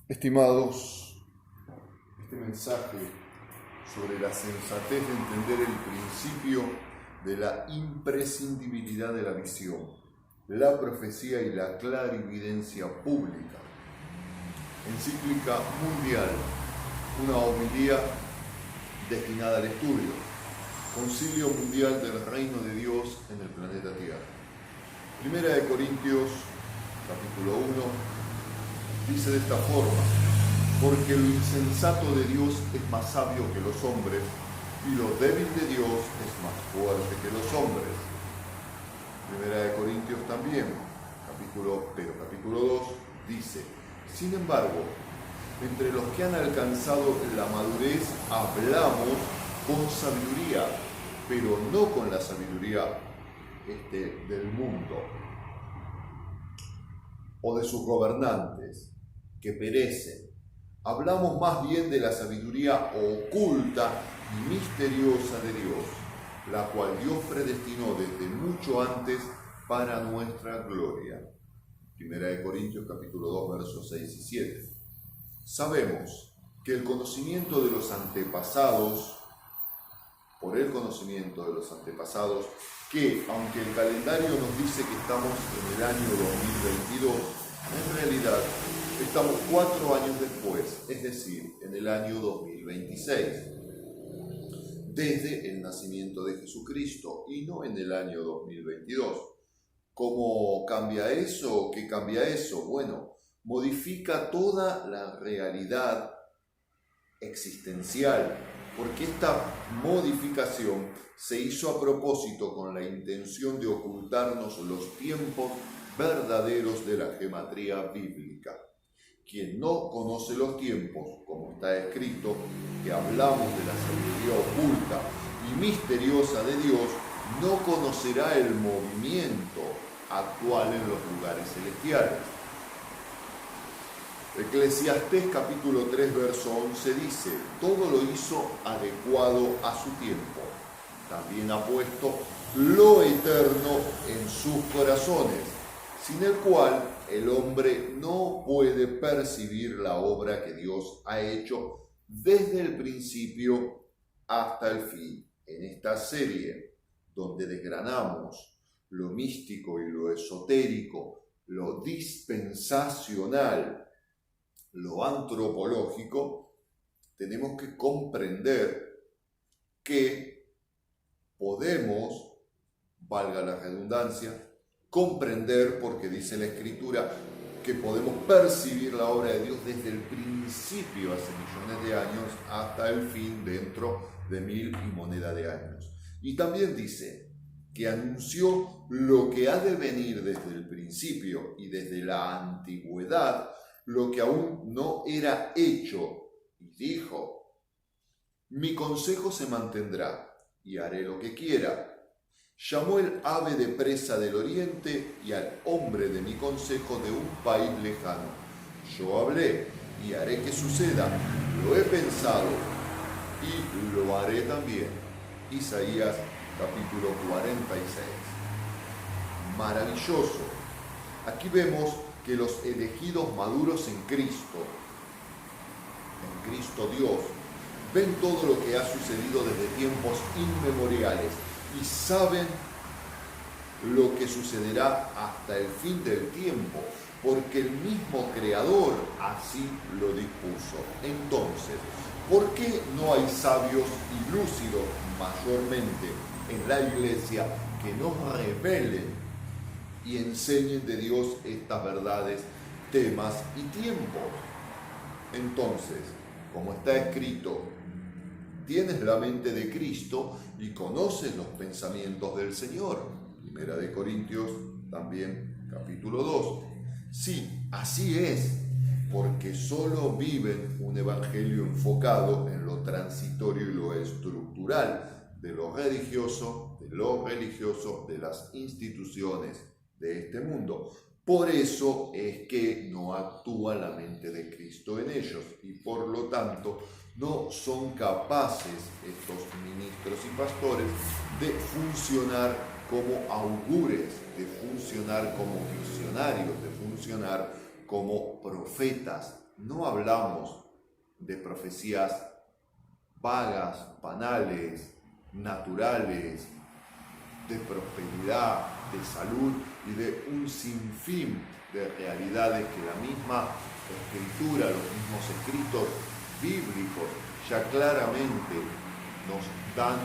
Estimados, este mensaje sobre la sensatez de entender el principio de la imprescindibilidad de la visión, la profecía y la clarividencia pública. Encíclica mundial, una homilía destinada al estudio. Concilio Mundial del Reino de Dios en el planeta Tierra. Primera de Corintios, capítulo 1, dice de esta forma: porque lo insensato de Dios es más sabio que los hombres, y lo débil de Dios es más fuerte que los hombres. Primera de Corintios también, capítulo 2, dice: sin embargo, entre los que han alcanzado la madurez hablamos con sabiduría, pero no con la sabiduría del mundo o de sus gobernantes, que perecen. Hablamos más bien de la sabiduría oculta y misteriosa de Dios, la cual Dios predestinó desde mucho antes para nuestra gloria. Primera de Corintios capítulo 2, versos 6 y 7. Sabemos que el conocimiento de los antepasados, por el conocimiento de los antepasados, que aunque el calendario nos dice que estamos en el año 2022, en realidad estamos 4 años después, es decir, en el año 2026, desde el nacimiento de Jesucristo y no en el año 2022. ¿Cómo cambia eso? ¿Qué cambia eso? Bueno, modifica toda la realidad existencial, porque esta modificación se hizo a propósito con la intención de ocultarnos los tiempos verdaderos de la gematría bíblica. Quien no conoce los tiempos, como está escrito, que hablamos de la sabiduría oculta y misteriosa de Dios, no conocerá el movimiento actual en los lugares celestiales. Eclesiastés capítulo 3, verso 11 dice: todo lo hizo adecuado a su tiempo. También ha puesto lo eterno en sus corazones, sin el cual el hombre no puede percibir la obra que Dios ha hecho desde el principio hasta el fin. En esta serie, donde desgranamos lo místico y lo esotérico, lo dispensacional, lo antropológico, tenemos que comprender que podemos, valga la redundancia, comprender, porque dice la Escritura, que podemos percibir la obra de Dios desde el principio, hace millones de años, hasta el fin, dentro de 1000 y moneda de años. Y también dice que anunció lo que ha de venir desde el principio y desde la antigüedad, lo que aún no era hecho, y dijo: mi consejo se mantendrá y haré lo que quiera. Llamó el ave de presa del oriente y al hombre de mi consejo de un país lejano. Yo hablé y haré que suceda, lo he pensado y lo haré también. Isaías capítulo 46. Maravilloso. Aquí vemos que los elegidos maduros en Cristo Dios, ven todo lo que ha sucedido desde tiempos inmemoriales y saben lo que sucederá hasta el fin del tiempo, porque el mismo Creador así lo dispuso. Entonces, ¿por qué no hay sabios y lúcidos mayormente en la Iglesia que nos revelen y enseñen de Dios estas verdades, temas y tiempos? Entonces, como está escrito, tienes la mente de Cristo y conoces los pensamientos del Señor. Primera de Corintios, también capítulo 2. Sí, así es, porque solo viven un evangelio enfocado en lo transitorio y lo estructural, de lo religioso, de las instituciones de este mundo. Por eso es que no actúa la mente de Cristo en ellos y por lo tanto no son capaces estos ministros y pastores de funcionar como augures, de funcionar como visionarios, de funcionar como profetas, no hablamos de profecías vagas, banales, naturales, de prosperidad, de salud y de un sinfín de realidades que la misma escritura, los mismos escritos bíblicos ya claramente nos dan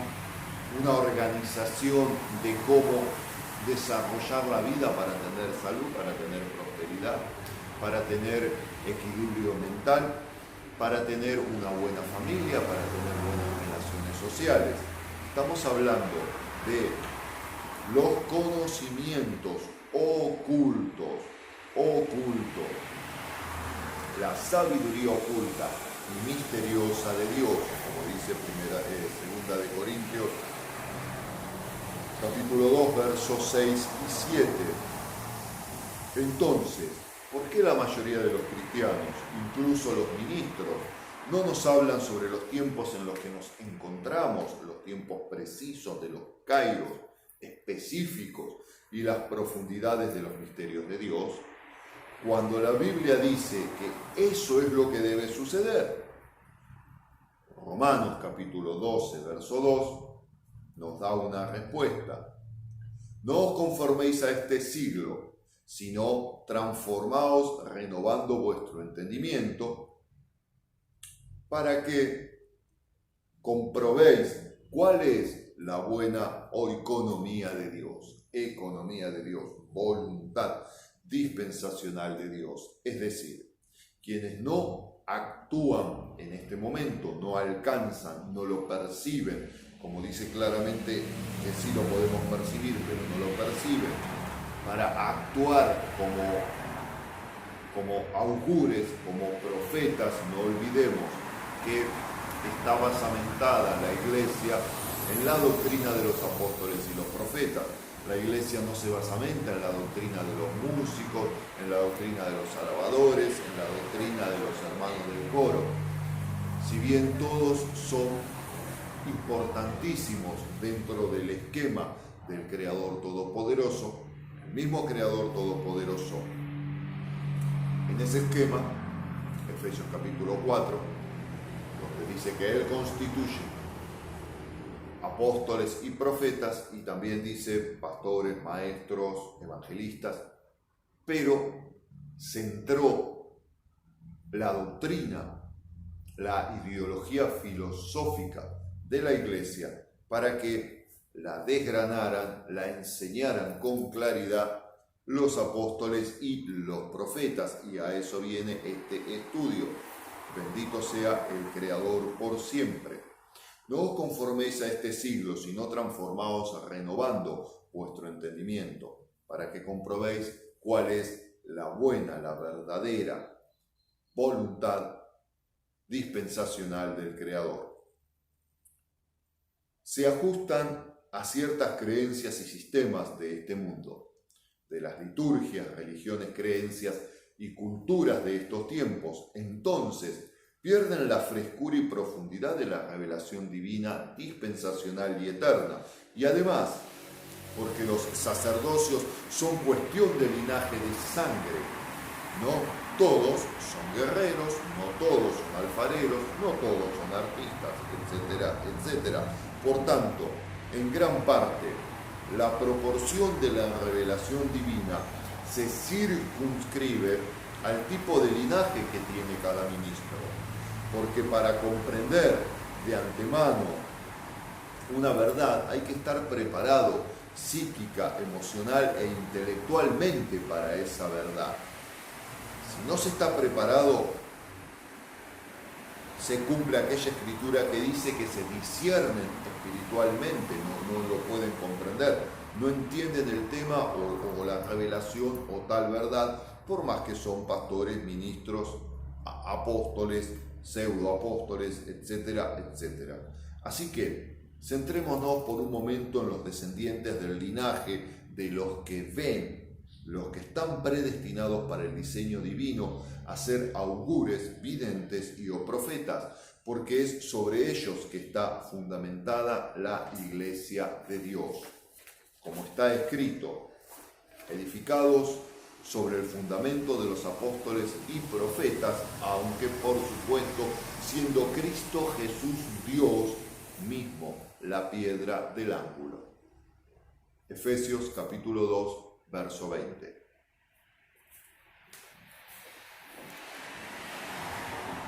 una organización de cómo desarrollar la vida para tener salud, para tener prosperidad, para tener equilibrio mental, para tener una buena familia, para tener buenas relaciones sociales. Estamos hablando de los conocimientos ocultos, la sabiduría oculta y misteriosa de Dios, como dice segunda de Corintios, capítulo 2, versos 6 y 7. Entonces, ¿por qué la mayoría de los cristianos, incluso los ministros, no nos hablan sobre los tiempos en los que nos encontramos, los tiempos precisos de los kairos específicos y las profundidades de los misterios de Dios, cuando la Biblia dice que eso es lo que debe suceder? Romanos capítulo 12, verso 2, nos da una respuesta. No os conforméis a este siglo, sino transformaos renovando vuestro entendimiento, para que comprobéis cuál es la buena economía de Dios, voluntad dispensacional de Dios. Es decir, quienes no actúan en este momento, no alcanzan, no lo perciben, como dice claramente que sí lo podemos percibir, pero no lo perciben, para actuar como augures, como profetas. No olvidemos que está basamentada la iglesia en la doctrina de los apóstoles y los profetas. La iglesia no se basamenta en la doctrina de los músicos, en la doctrina de los alabadores, en la doctrina de los hermanos del coro. Si bien todos son importantísimos dentro del esquema del Creador Todopoderoso, el mismo Creador Todopoderoso, en ese esquema, Efesios capítulo 4, donde dice que Él constituye apóstoles y profetas, y también dice pastores, maestros, evangelistas, pero centró la doctrina, la ideología filosófica de la iglesia para que la desgranaran, la enseñaran con claridad los apóstoles y los profetas, y a eso viene este estudio. Bendito sea el Creador por siempre. No os conforméis a este siglo, sino transformaos renovando vuestro entendimiento, para que comprobéis cuál es la buena, la verdadera voluntad dispensacional del Creador. Se ajustan a ciertas creencias y sistemas de este mundo, de las liturgias, religiones, creencias y culturas de estos tiempos. Entonces, pierden la frescura y profundidad de la revelación divina, dispensacional y eterna. Y además, porque los sacerdocios son cuestión de linaje de sangre, no todos son guerreros, no todos son alfareros, no todos son artistas, etcétera, etcétera. Por tanto, en gran parte, la proporción de la revelación divina se circunscribe al tipo de linaje que tiene cada ministro. Porque para comprender de antemano una verdad hay que estar preparado psíquica, emocional e intelectualmente para esa verdad. Si no se está preparado, se cumple aquella escritura que dice que se disciernen espiritualmente, no lo pueden comprender, no entienden el tema o la revelación o tal verdad, por más que son pastores, ministros, apóstoles, pseudoapóstoles, etcétera, etcétera. Así que centrémonos por un momento en los descendientes del linaje de los que ven, los que están predestinados para el diseño divino a ser augures, videntes y o profetas, porque es sobre ellos que está fundamentada la iglesia de Dios. Como está escrito, edificados sobre el fundamento de los apóstoles y profetas, aunque por supuesto siendo Cristo Jesús Dios mismo la piedra del ángulo. Efesios capítulo 2, verso 20.